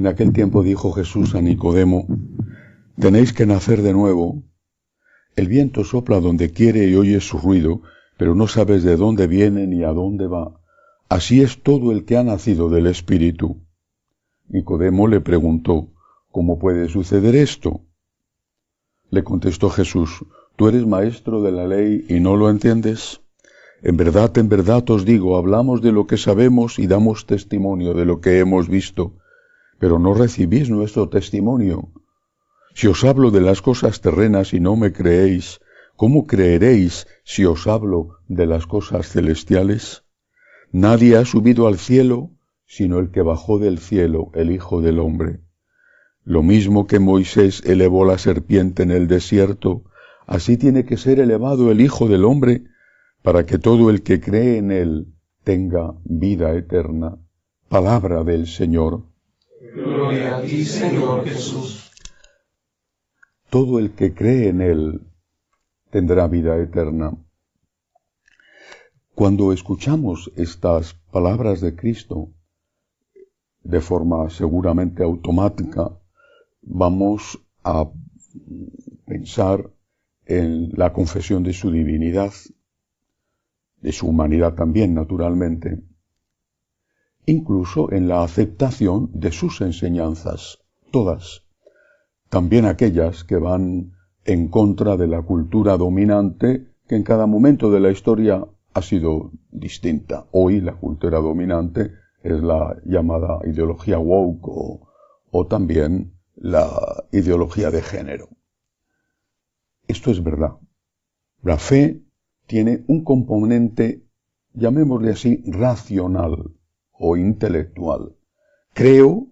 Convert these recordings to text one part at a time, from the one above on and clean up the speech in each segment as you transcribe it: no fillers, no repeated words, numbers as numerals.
En aquel tiempo dijo Jesús a Nicodemo: tenéis que nacer de nuevo. El viento sopla donde quiere y oyes su ruido, pero no sabes de dónde viene ni a dónde va. Así es todo el que ha nacido del Espíritu. Nicodemo le preguntó: ¿cómo puede suceder esto? Le contestó Jesús: ¿tú eres maestro de la ley y no lo entiendes? En verdad os digo, hablamos de lo que sabemos y damos testimonio de lo que hemos visto, pero no recibís nuestro testimonio. Si os hablo de las cosas terrenas y no me creéis, ¿cómo creeréis si os hablo de las cosas celestiales? Nadie ha subido al cielo, sino el que bajó del cielo, el Hijo del Hombre. Lo mismo que Moisés elevó la serpiente en el desierto, así tiene que ser elevado el Hijo del Hombre, para que todo el que cree en él tenga vida eterna. Palabra del Señor. Gloria a ti, Señor Jesús. Todo el que cree en él tendrá vida eterna. Cuando escuchamos estas palabras de Cristo, de forma seguramente automática, vamos a pensar en la confesión de su divinidad, de su humanidad también, naturalmente, incluso en la aceptación de sus enseñanzas, todas, también aquellas que van en contra de la cultura dominante, que en cada momento de la historia ha sido distinta. Hoy la cultura dominante es la llamada ideología woke o también la ideología de género. Esto es verdad. La fe tiene un componente, llamémosle así, racional o intelectual. Creo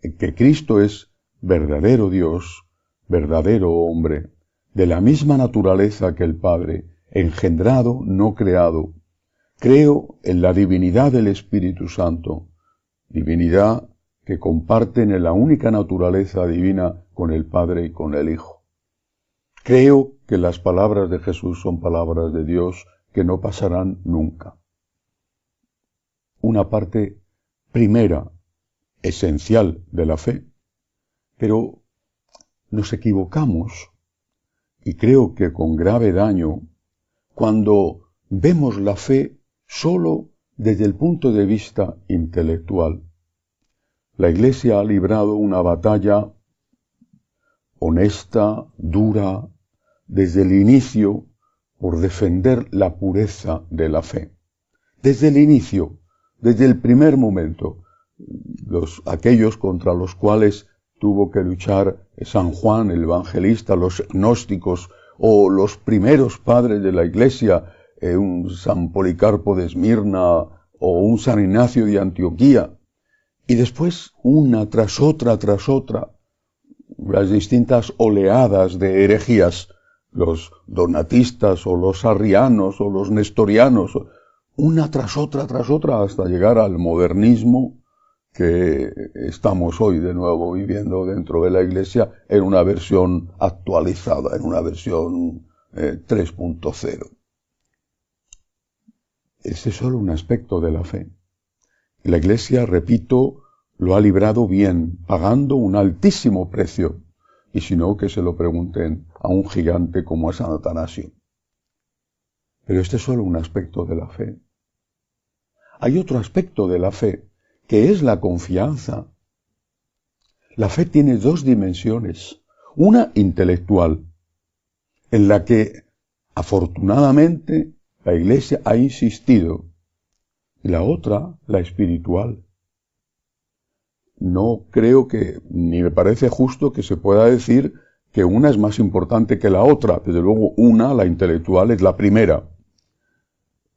en que Cristo es verdadero Dios, verdadero hombre, de la misma naturaleza que el Padre, engendrado, no creado. Creo en la divinidad del Espíritu Santo, divinidad que comparten en la única naturaleza divina con el Padre y con el Hijo. Creo que las palabras de Jesús son palabras de Dios que no pasarán nunca. Una parte primera, esencial de la fe, pero nos equivocamos, y creo que con grave daño, cuando vemos la fe solo desde el punto de vista intelectual. La Iglesia ha librado una batalla honesta, dura, desde el inicio, por defender la pureza de la fe. Desde el inicio, desde el primer momento, aquellos contra los cuales tuvo que luchar San Juan el Evangelista, los gnósticos o los primeros padres de la Iglesia, un San Policarpo de Esmirna o un San Ignacio de Antioquía, y después una tras otra, las distintas oleadas de herejías, los donatistas o los arrianos o los nestorianos, una tras otra, hasta llegar al modernismo que estamos hoy de nuevo viviendo dentro de la Iglesia en una versión actualizada, en una versión 3.0. Ese es solo un aspecto de la fe. Y la Iglesia, repito, lo ha librado bien, pagando un altísimo precio, y si no, que se lo pregunten a un gigante como a San Atanasio. Pero este es solo un aspecto de la fe. Hay otro aspecto de la fe, que es la confianza. La fe tiene dos dimensiones, una intelectual, en la que afortunadamente la Iglesia ha insistido, y la otra, la espiritual. No creo que, ni me parece justo que se pueda decir que una es más importante que la otra. Desde luego una, la intelectual, es la primera.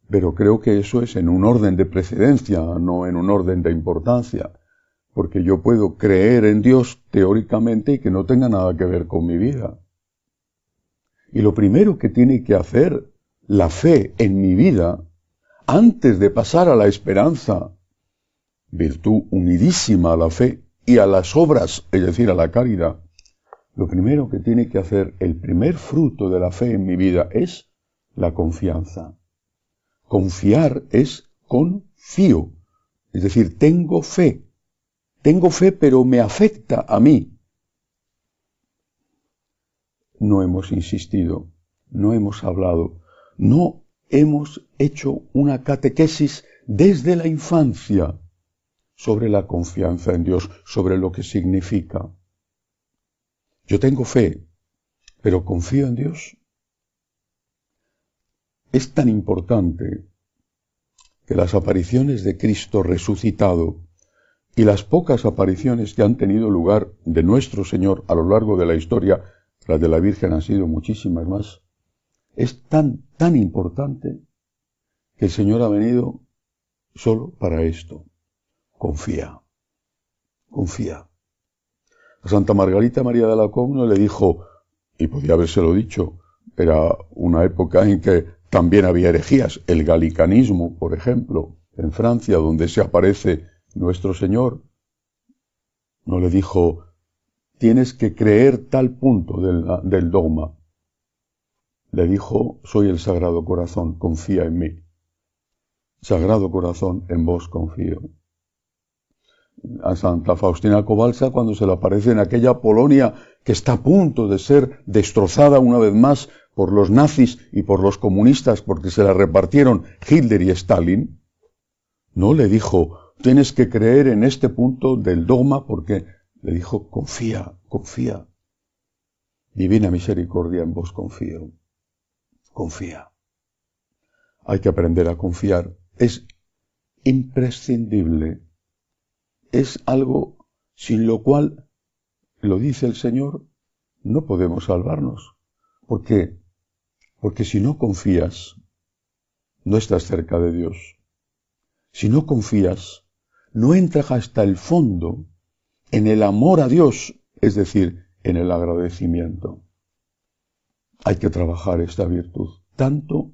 Pero creo que eso es en un orden de precedencia, no en un orden de importancia. Porque yo puedo creer en Dios teóricamente y que no tenga nada que ver con mi vida. Y lo primero que tiene que hacer la fe en mi vida, antes de pasar a la esperanza, virtud unidísima a la fe y a las obras, es decir, a la caridad, lo primero que tiene que hacer, el primer fruto de la fe en mi vida es la confianza. Confiar es confío, es decir, tengo fe tengo fe, pero me afecta a mí. No hemos insistido, no hemos hablado, no hemos hecho una catequesis desde la infancia sobre la confianza en Dios, sobre lo que significa. Yo tengo fe, pero confío en Dios. Es tan importante que las apariciones de Cristo resucitado y las pocas apariciones que han tenido lugar de nuestro Señor a lo largo de la historia, las de la Virgen han sido muchísimas más, es tan importante que el Señor ha venido solo para esto. Confía, confía. A Santa Margarita María de Alacoque le dijo, y podía habérselo dicho, era una época en que también había herejías, el galicanismo, por ejemplo, en Francia, donde se aparece nuestro Señor. No le dijo, tienes que creer tal punto del dogma. Le dijo, soy el Sagrado Corazón, confía en mí. Sagrado Corazón, en vos confío. A Santa Faustina Kowalska, cuando se le aparece en aquella Polonia que está a punto de ser destrozada una vez más por los nazis y por los comunistas porque se la repartieron Hitler y Stalin, no le dijo, tienes que creer en este punto del dogma, porque le dijo, confía, confía. Divina misericordia, en vos confío. Confía. Hay que aprender a confiar. Es imprescindible. Es algo sin lo cual, lo dice el Señor, no podemos salvarnos. ¿Por qué? Porque si no confías, no estás cerca de Dios. Si no confías, no entras hasta el fondo en el amor a Dios, es decir, en el agradecimiento. Hay que trabajar esta virtud. Tanto,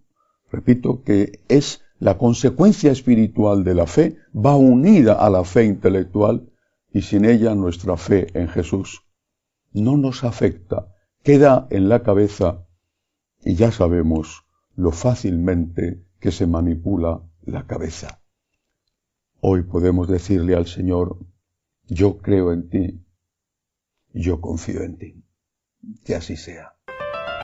repito, que es la consecuencia espiritual de la fe, va unida a la fe intelectual, y sin ella nuestra fe en Jesús no nos afecta, queda en la cabeza, y ya sabemos lo fácilmente que se manipula la cabeza. Hoy podemos decirle al Señor, yo creo en ti, yo confío en ti. Que así sea.